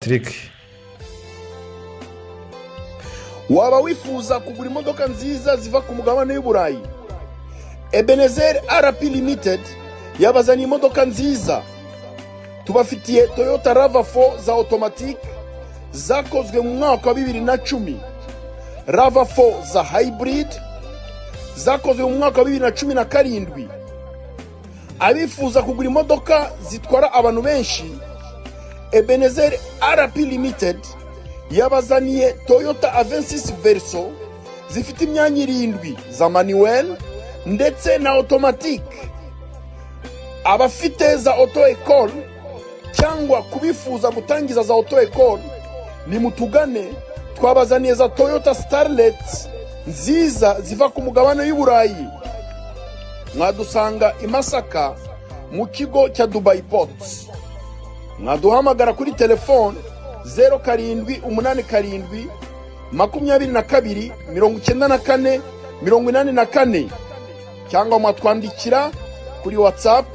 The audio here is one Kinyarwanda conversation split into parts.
Patrick. Waba wifuza kugura imodoka nziza ziva ku mugabane y'Uburayi? Ebenezer RP Limited yabazaniye imodoka nziza. Tubafitiye Toyota RAV4 za automatic zakozwe mu mwaka wa 2010, RAV4 za hybrid zakozwe mu mwaka wa 2017. Abifuza kugura imodoka zitwara abantu benshi, Ebenezer RP Limited yabazaniye Toyota Avensis Verso zifite imyanya 7 za manuel ndetse na automatic. Abafite za auto ecole cyangwa kubifuza gutangiza za auto ecole ni mutugane, twabazaniye za Toyota Starlet nziza ziva ku mugabane y'Uburayi. Mwadusanga i Masaka mu kigo cya Dubai Ports. Mwaduhamagara kuri telefone 0787 22 94 84 cyangwa mwatwandikira kuri WhatsApp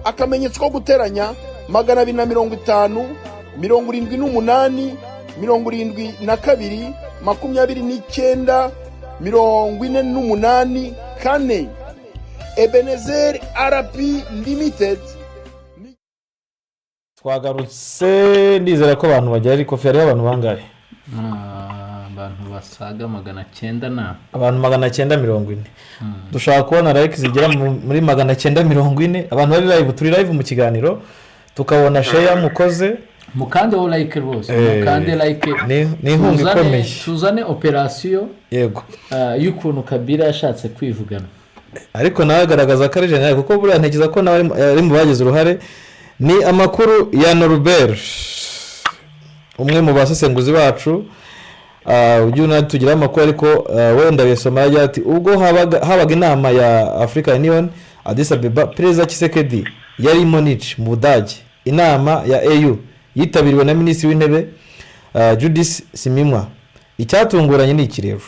akamenyetso ko guteranya 250 78 72 29 48 kane. Ebenezer RP Limited. Twagarutse ndizera ko abantu bajya ariko fere abantu bangahe? Abantu basaga 900 na abantu 940. Dushaka kubona like zigera muri 940. Abantu bari live, turi live mu kiganiro, tukabona share mukoze mukande wo like rwose, mukande like ni inkunga ikomeye. Tuzane operation yego y'ukuntu Kabila yashatse kwivugana, ariko nagaragaza ko ari general kuko buriya ntekiza ko ari mu bagize uruhare. Ni amakuru ya Norbert, umwe mu basesenguzi bacu. Ujyuna tugira amakuru ariko wenda yesoma yagiye ati ubwo habaga inama ya African Union Addis Ababa, Perezida Tshisekedi yari Munich mu Budage. Inama ya AU yitabiriwe na Minisitiri w'Intebe Judith Simimwa. Icyatunguranye ni ikirero.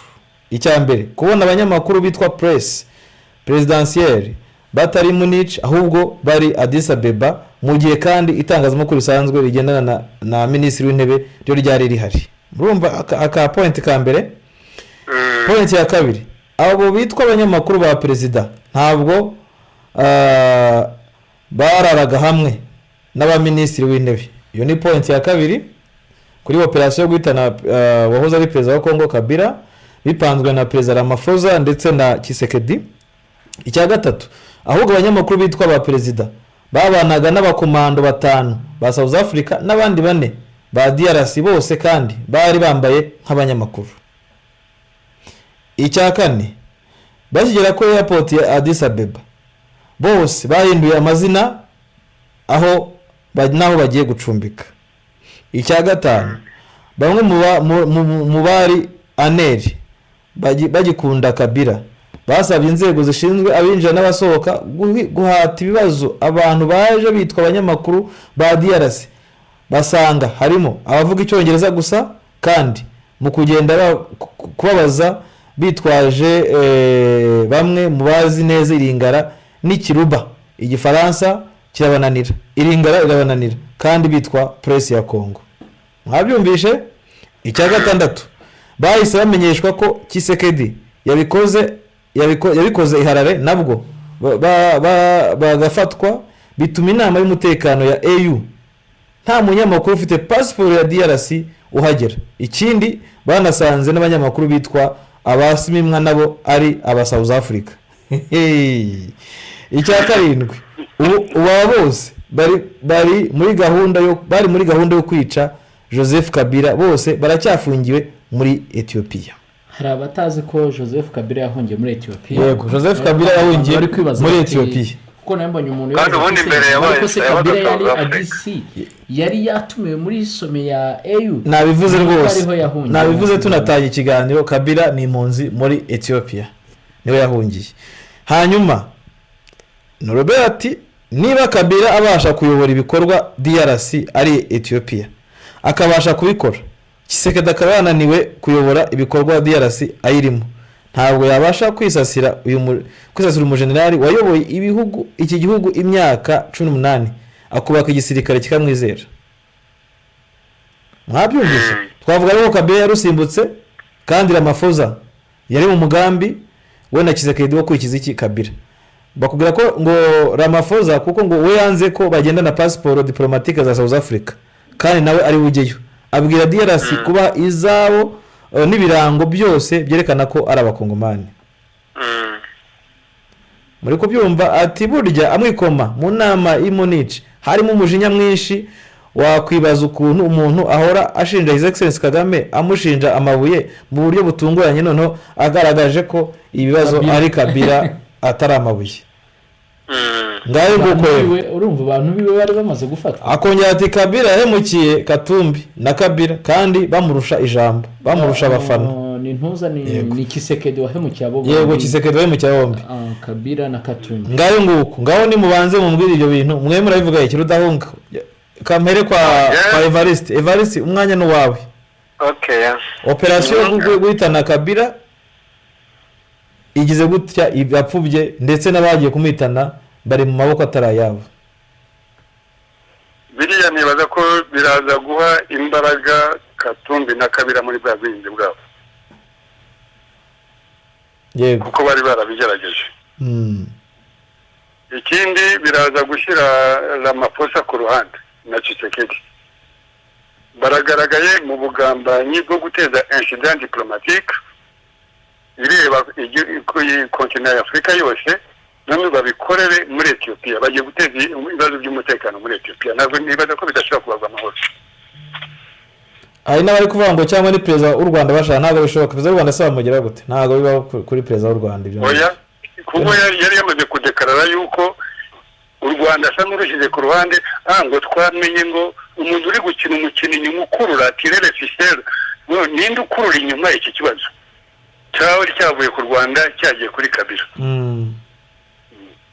Icyambere kubona abanyamakuru bitwa press presidentielle batari Munich ahubwo bari Addis Ababa, mu gihe kandi itangazamakuru risanzwe rigendana na Minisitiri w'Intebe ryo ryari rihari. Murumva aka point ka mbere. Point ya kabiri, abo bitwa abanyamakuru ba perezida ntabwo bararaga hamwe n'abaminisitiri w'Intebe. Iyo ni point ya kabiri kuri operation yo guhitana wahoze ari perezida wa Kongo Kabila, bipanzwe na perezida Ramaphosa ndetse na Tshisekedi. Icya gatatu, ahubwo abanyamakuru bitwa ba perezida babanaga n'abakomando 5 ba South Africa n'abandi 4 ba DRC, bose kandi bari bambaye nk'abanyamakuru. Icya kane, bakigera ko airport ya Addis Ababa bose bahinduye amazina aho bagiye gucumbika. Icya gatanu, bamwe mu bari aneri bagikunda Kabila basabye inzego zishinzwe abinjira n'abasohoka guhata ibibazo abantu baje bitwa abanyamakuru ba DRC. Basanga harimo abavuga icyongereza gusa, kandi mu kugenda kubabaza bitwaje bamwe mu bazi neza Iringara n'ikiruba. Igifaransa kirabananira, Iringara irabananira, kandi bitwa press ya Kongo. Mwabyumvishe? Icya gatandatu, bahise bamenyeshwa ko Tshisekedi yabikoze iharare, nabwo bagafatwa, bituma inama y'umutekano ya AU nta munyamakuru ufite passport ya DRC uhagera. Ikindi banasanze n'abanyamakuru bitwa abasimimwa nabo ari aba South Africa. Icya karindwi, ubu bose bari muri gahunda yo kwica Joseph Kabila, bose baracyafungiwe muri Ethiopia. Hari abatazi ko Joseph Kabila yahungiye muri Ethiopia. Yego, Joseph Kabila yahungiye muri Ethiopia. Kuko nambonye umuntu yari ADC yari yatumiwe muri some ya AU. Nabivuze rwose, nabivuze tunataye ikiganiro. Kabila ni impunzi muri Ethiopia, niwe yahungiye. Hanyuma Norbert ati niba Kabila abasha kuyobora ibikorwa DRC ari Ethiopia akabasha kubikora, Tshisekedi akaba yananiwe kuyobora ibikorwa DRC ayirimo, ntabwo yabasha kwisasira umujenerali wayoboye iki gihugu imyaka 18 akubaka igisirikare kikamwizera. mwabyumvise twavuga rero Kabila yarusimbutse kandi Ramaphosa yari mu mugambi we na Tshisekedi wo kwikiza iki Kabila bakubwira ko ngo Ramaphosa kuko ngo we yanze ko bagenda na passport diplomatique za South Africa kandi nawe ari bugeyo abwira DRC kuba izabo n'ibirango byose byerekana ko ari abakongomani muri ko byumva ati burya amwikoma mu nama y'Munich harimo umujinya mwinshi wakwibaza ukuntu umuntu ahora ashinja His Excellency Kagame amushinja amabuye mu buryo butunguranye noneho agaragaje ko ibibazo ari Kabila atari amabuye ngayo nguko urumva abantu biwe bari bamaze gufata akongera ati Kabila yahemukiye Katumbi na Kabila kandi bamurusha ijambo bamurusha abafana ni ntuza ni Tshisekedi wahemukiye abo yego Tshisekedi wahemukiye bombi Kabila na Katumbi ngayo nguko ngaho ni mubanze mumbwira ibyo bintu mwe murabivuga iki Rudahunga kamere kwa Evariste umwanya no wawe operation yo guhitana Kabila igize gutya ibapfubye ndetse n'abagiye kumwitana bari mu maboko atarayabo biriya nibaza ko biraza guha imbaraga Katumbi na Kabila muri bwa bwenge bwabo yego kuko bari barabigerageje ikindi biraza gushyira Ramaphosa ku ruhande na Tshisekedi baragaragaye mu bugambanyi bwo guteza incident diplomatique ireba kontinent y'Afrika yose none babikorere muri Ethiopia bagiye guteza ibibazo by'umutekano muri Ethiopia ntabwo nibaza ko bidashobora kubarwa amahoro ari n'abari kuvuga ngo cyangwa ni perezida w'u Rwanda bashaka ntabwo bishoboka perezida w'u Rwanda se bamugira gute ntabwo bibaho kuri perezida w'u Rwanda ibyo oya kuko yari yamaze kudekarara yuko u Rwanda asa n'urushize ku ruhande ngo twamenye ngo umuntu uri gukina umukino inyuma ukurura tirere fisere ninde ukurura inyuma iki kibazo cyawe cyavuye ku Rwanda cyagiye kuri Kabila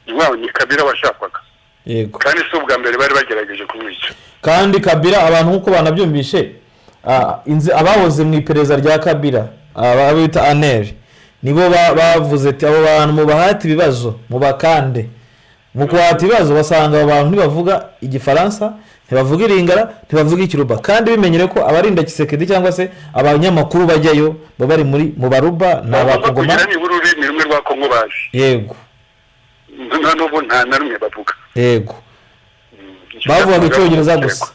iwabo ni Kabila washakwaga yego kandi si ubwa mbere bari bagerageje kumwica kandi Kabila abantu nkuko banabyumvishe abahoze mu iperereza rya Kabila abita ANR nibo bavuze ati abo bantu mu bahati ibibazo mu bakande mu kwata ibibazo basanga abantu ntibavuga igifaransa ntibavuga iringara ntibavuga ikiruba kandi bimenyere ko abarinda Tshisekedi cyangwa se abanyamakuru bajyayo bari muri mu baruba n'abakongoma ni ururimi rumwe rwa Kongo baje yego nta na rumwe bavuga yego bavuga icyongereza gusa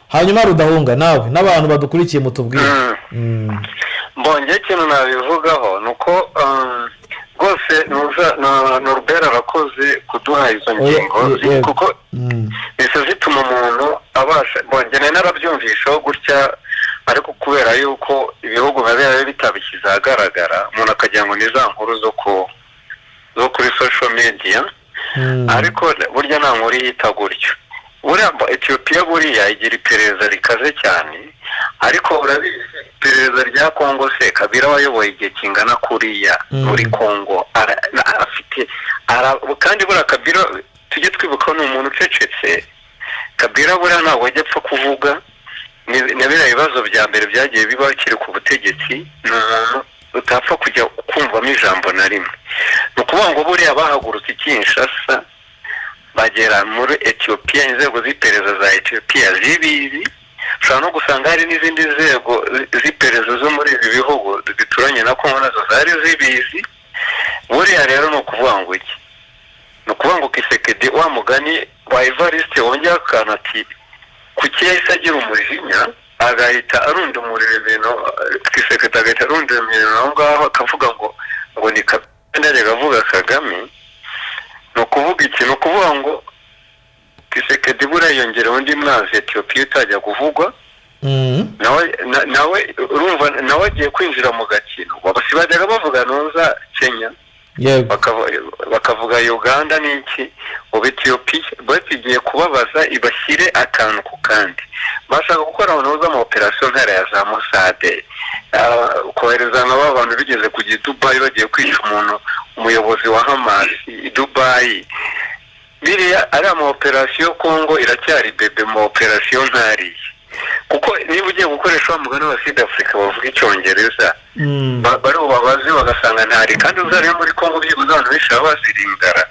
hanyuma Rudahunga nawe n'abantu badukurikiye mutubwire mbonye ikintu nabivugaho nuko rwose Norbert arakoze kuduha izo ngingo kuko ese zituma umuntu abasha mbonye narabyumvishaho gutya ariko kubera yuko ibihugu biba bitabishyize ahagaragara umuntu akagira ngo ni za nkuru zo kuri social media ariko burya nta nkuru yita gutyo buriya Ethiopia buriya igira iperereza rikaze cyane ariko urabizi iperereza rya Kongo se Kabila wayoboye igihe kingana kuriya muri Kongo afite kandi buriya Kabila tujye twibuka ni umuntu ucecetse Kabila buriya ntabwo ajya apfa kuvuga na biriya bibazo bya mbere byagiye biba kiri ku butegetsi ni umuntu utapfa kujya kumvamo ijambo na rimwe ni ukuvuga ngo buriya bahagurutse Kinshasa bagera muri Ethiopia inzego z'iperereza za Ethiopia zibizi ushobora no gusanga hari n'izindi nzego z'iperereza zo muri ibi bihugu bituranye na Kongo nazo zari zibizi buriya rero ni ukuvuga ngo iki ni ukuvuga ngo Tshisekedi wa mugani wa Evariste wongera akantu ati kuki yahise agira umujinya agahita arunda umuriro ibintu Tshisekedi agahita arunda ibintu aho ngaho akavuga ngo ni Kabila avuga Kagame ni ukuvuga iki ni ukuvuga ngo Tshisekedi buriya yongerewe undi mwanzi Ethiopia utajya kuvugwa nawe urumva nawe agiye kwinjira mu gakino bajyaga bavuga noza Kenya bakavuga Uganda n'iki ubu Ethiopia bagiye kubabaza ibashyire akantu ku kandi bashaka gukora noza mu operation ntara ya za Mossad kohereza n'abantu bigeze kujya Dubai bagiye kwisha umuntu umuyobozi wa Hamas i Dubai biriya ari ama operation Kongo iracyari bebe mu operation ntari kuko niba ugiye gukoresha umugani wa South Africa bavuga icyongereza bari ubabazi bagasanga ntari kandi uzari muri Kongo byibuze abantu bishaka baziringara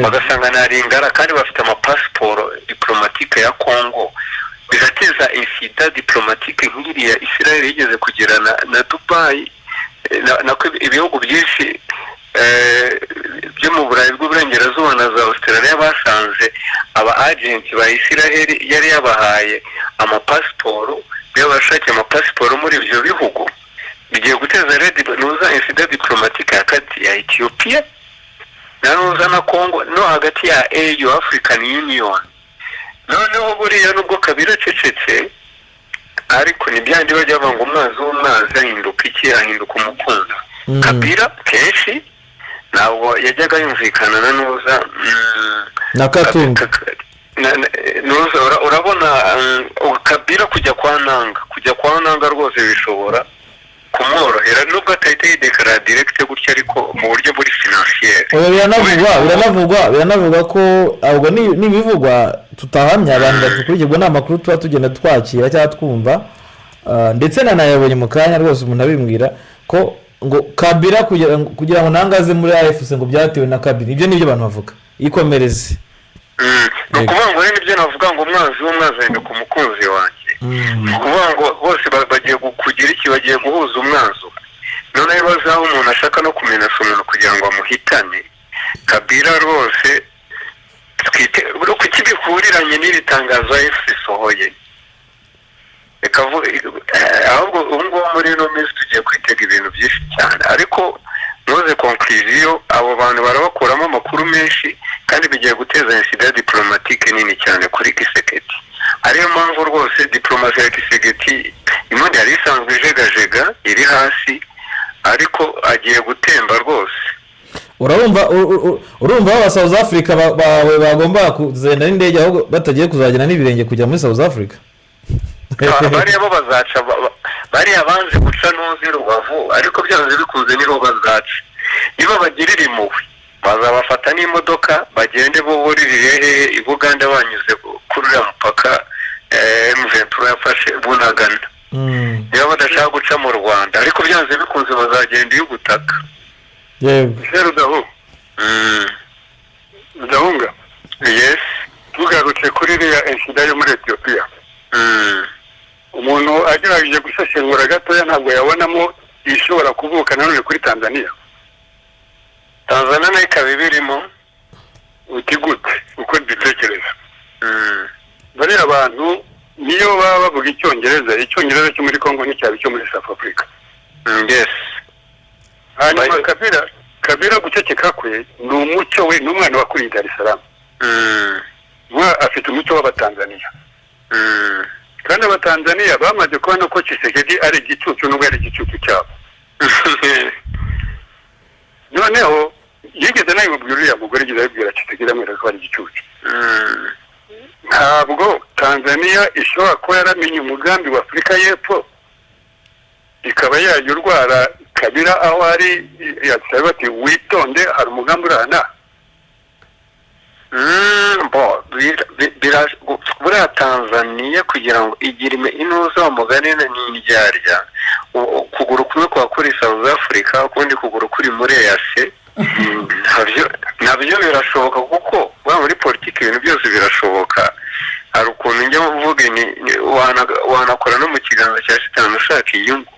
bagasanga ntaringara kandi bafite ama passport diplomatique ya Kongo birateza insida diplomatique nk'iriya Israel yigeze kugirana na Dubai nako ibihugu byinshi byo mu Burayi bw'uburengerazuba na za Australia basanze aba agenti ba Israel yari yabahaye amapasiporo y'abashaka amapasiporo muri ibyo bihugu bigiye guteza nuza insida diplomatique hagati ya Ethiopia nanuza na Congo no hagati ya AU African Union noneho buriya nubwo Kabila cecetse ariko nibyandi bajya banga umwazi ahinduka iki ahinduka umukunda Kabila kenshi ntabwo yajyaga yumvikana na nuza na Katumbi nuza urabona Kabila kujya kwa nanga rwose bishobora kumworohera nubwo atahita yidekara direct gutya ariko mu buryo buri financier biranavugwa ko ahubwo n'ibivugwa tutahamya abantu batukurikirwa n'amakuru tuba tugenda twakira cyangwa twumva ndetse nanayabonye mu kanya rwose umuntu abimbwira ko ngo Kabila kugira ngo nangaze muri AFC ngo byatewe na Kabila ibyo nibyo abantu bavuga ikomereze ukuvuga ngo nibyo navuga ngo umwazi wenda ku mukunzi wanjye ukuvuga ngo bose bagiye kugira iki bagiye guhuza umwanzo none bazaho umuntu ashaka no kumenyesha umuntu kugira ngo amuhitane Kabila rwose twite kuki bihuriranye n'iri tangazo AFC sohoye ahubwo ubungubu muri ino minsi tugiye kwitega ibintu byinshi cyane ariko noze conclusion abo bantu barabakuramo amakuru menshi kandi bigiye guteza insida diplomatique nini cyane kuri Kisekedi ariyo mpamvu rwose diplomasi ya Kisekedi imwe yari isanzwe ijegajega iri hasi ariko agiye gutemba rwose urumva aba South Africa bawe bagomba kuzenda n'indege aho batagiye kuzagena n'ibirenge kujya muri South Africa bariya bo bazaca bariya banze guca n'uzi Rubavu ariko byanze bikunze niho bazaca niba bagirira impuhwe bazabafata n'imodoka bagende bo buririre i Buganda banyuze kuri uriya mupaka M23 yafashe Bunagana niba badashaka guca mu Rwanda ariko byanze bikunze bazagenda y'ubutaka yego Ndahunga yes tugarutse kuri iriya insida yo muri Ethiopia umuntu agerageje gusesengura gatoya ntabwo yabonamo ishobora kuvuka nanone kuri Tanzania nayo ikaba ibirimo uti gute uko mbitekereza bariya abantu niyo baba bavuga icyongereza cyo muri Congo n'icyaba cyo muri South Africa yes hanyuma Kabila guceceka kwe ni umucyo we n'umwana wakuriye Dar es Salaam afite umucyo w'Abatanzania kandi Abatanzania bamaze kubona ko Tshisekedi ari igicucu n'ubwo ari igicucu cyabo noneho yigeze nayo mubwira mugore gize abwira Tshisekedi amwera ko ari igicucu ntabwo Tanzania ishobora kuba yaramenye umugambi wa Afurika y'Epfo ikaba yaje urwara Kabila aho ari yasaba ati witonde hari umugambi urana buriya Tanzania kugira ngo igire inuza umugani n'indyarya ukuguru kumwe kwa kuri South Africa ukundi kuguru kuri muri EAC nabyo birashoboka kuko muri politiki ibintu byose birashoboka hari ukuntu njya mvuga wanakora no mu kiganza cya shitani ushaka inyungu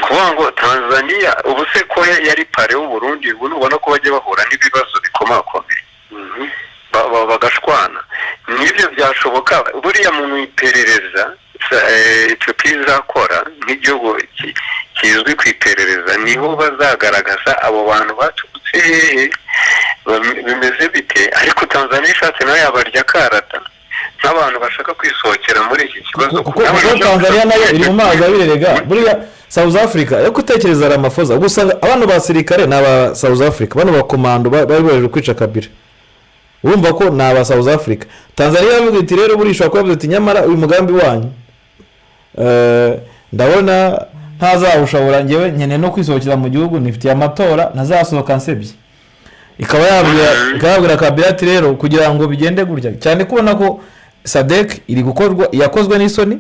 kuvuga ngo Tanzania ubu se ko yari pare w'Uburundi ubu ubona ko bajya bahura n'ibibazo bikomakomeye bagashwana n'ibyo byashoboka buriya mu iperereza Ethiopia izakora nk'igihugu kizwi ku iperereza niho bazagaragaza abo bantu baturutse bimeze bite ariko Tanzania ishatse nayo yabarya karata nk'abantu bashaka kwisohokera muri iki kibazo kuko Tanzania nayo iri mu mazi abirerega buriya South Africa yo kutekereza Ramaphosa gusa abantu basirikare n'aba South Africa bano bakomando bari baje kwica Kabila urumva ko n'aba South Africa Tanzania yavuze iti rero burishwa ko yavuze ati nyamara uyu mugambi wanyu ndabona ntazawushobora ngewe nyene no kwisohokera mu gihugu nifitiye amatora ntazasohoka nsebye ikaba yabwira Kabila ati rero kugira ngo bigende gutya cyane kubona ko SADC iri gukorwa yakozwe n'isoni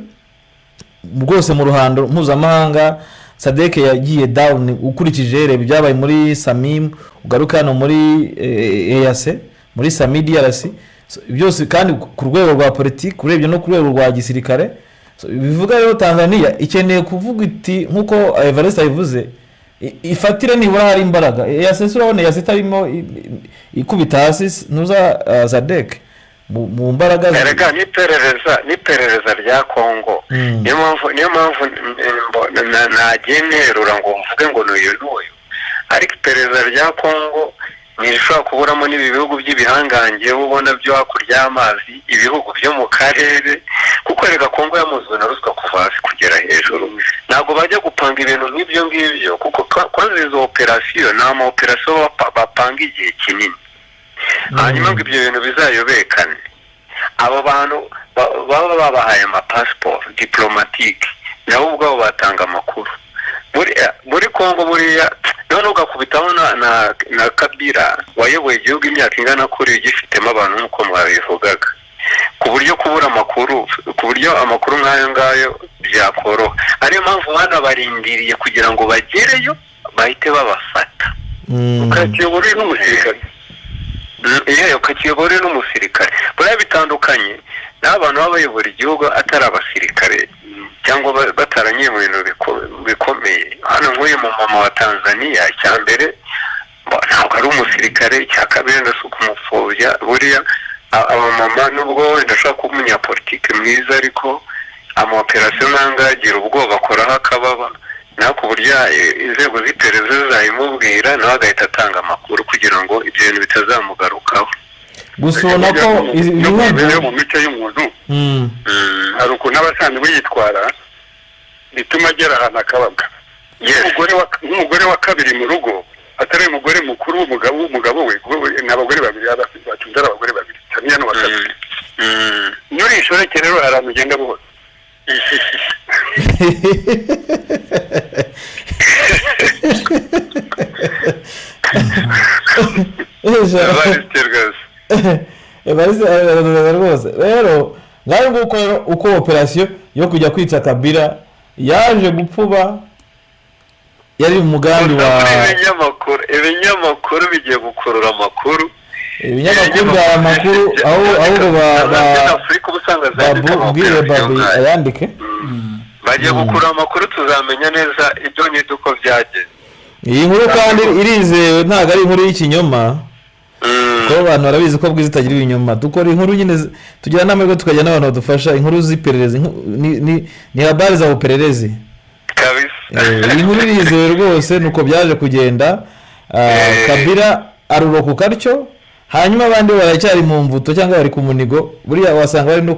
rwose mu ruhando mpuzamahanga SADC yagiye down ukurikije rebe byabaye muri Samim ugaruka hano muri EAC muri Samidiarasi byose kandi ku rwego rwa politiki urebye no ku rwego rwa gisirikare. Bivuga rero Tanzania ikeneye kuvuga iti nk'uko Evariste abivuze ifatire nibura hari imbaraga yasese urabona yasitarimo ikubita hasi nuza Sadek mu mbaraga erega n'iperereza rya Kongo niyo mpamvu nagenderura ngo mvuge ngo n'uyu ariko iperereza rya Kongo nishobora kuburamo n'ibi bihugu by'ibihangange ubona byo hakurya y'amazi ibihugu byo mu karere kuko rega Kongo yamuzwe na ruswa kuva hasi kugera hejuru ntabwo bajya gupanga ibintu nk'ibyo ngibyo kuko kwanza izo operasiyo ni ama operasiyo bapanga igihe kinini hanyuma ngo ibyo bintu bizayobekane abo bantu baba babahaye amapasiporo diplomatike nabo ubwabo batanga amakuru muri Kongo buriya none ugakubitaho na Kabila wayoboye igihugu imyaka ingana kuri gifitemo abantu nk'uko mwabivugaga ku buryo kubura amakuru ku buryo amakuru nk'ayo ngayo byakoroha ariyo mpamvu bana barindiriye kugira ngo bagereyo bahite babafata ukakiyobora n'umusirikare ukakiyobora n'umusirikare buriya bitandukanye n'abantu baba bayobora igihugu atari abasirikare cyangwa bataranyiye mu bintu bikomeye hano nk'uyu mumama wa Tanzania icya mbere ntabwo ari umusirikare icya kabiri ndasuka umupfobya buriya abamama nubwo wenda ashobora kuba umunyapolitike mwiza ariko amaoperasiyo nk'anga agira ubwoba akoraho akababa naho ku buryo inzego z'iperereza zayimubwira nawe agahita atanga amakuru kugira ngo ibyo bintu bitazamugarukaho gusa ubona ko ibihugu mu mico y'umuntu hari ukuntu aba asanzwe yitwara bituma agera ahantu akababwa nk'umugore wa kabiri mu rugo atari umugore mukuru w'umugabo we ni abagore babiri batunze ari abagore babiri Tanzania n'uwa kabiri nuri inshoreke rero hari ahantu ugenda buhoro rwose rero ngaho nguko uko operasiyo yo kujya kwica Kabila yaje gupfuba yari umugambi wa ibinyamakuru bigiye gukurura amakuru ibinyamakuru bya amakuru ahubwo babwire babi ayandike bagiye gukurura amakuru tuzamenya neza ibyo n'iduko byagenze iyi nkuru kandi irizewe ntabwo ari inkuru y'ikinyoma kuko abantu barabizi ko bwiza itagira ibinyoma dukora inkuru nyine tugira n'amahirwe tukajya n'abantu badufasha inkuru z'iperereza ni habari za upererezi iyi nkuru irizewe rwose nuko byaje kugenda Kabila aruroka karyo hanyuma abandi baracyari mu mvuto cyangwa bari ku munigo buriya wasanga bari no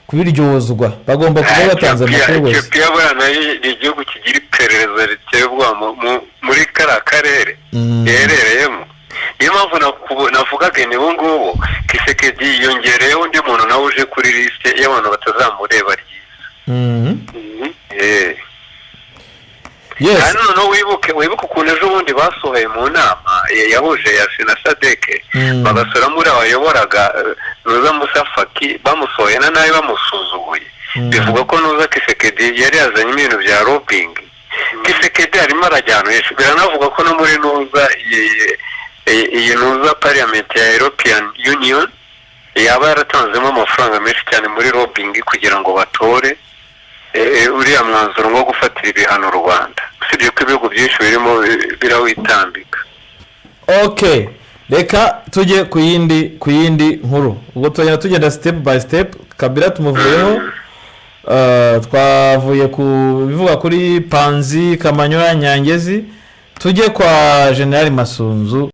kubiryozwa bagomba kuba batanze amakuru bose Ethiopia bwana ni igihugu kigira iperereza riteye ubwoba muri kara karere yerereyemo niyo mpamvu navugaga ni ubu ngubu Kisekedi yongereyeho undi muntu nawe uje kuri liste y'abantu batazamureba yes no wibuke ukuntu ejo bundi basohoye mu nama yahuje ya Sena Sadek bagasura muri abayoboraga Nuza Musa Faki bamusohoye na nawe bamusuzuguye bivuga ko Nuza Kisekedi yari yazanye ibintu bya lobbying Kisekedi arimo arajyana biranavuga ko no muri Nuza iyi Nuza Parliament ya European Union yaba yaratanzemo amafaranga menshi cyane muri lobbying kugira ngo batore uriya mwanzuro wo gufatira ibihano Rwanda usibye ko ibihugu byinshi birimo birawitambika. Okay, reka tujye ku yindi nkuru ubwo tugenda step by step. Kabila tumuvuyeho twavuye ku bivuga kuri Panzi Kamanyola Nyangezi tujye kwa General Masunzu.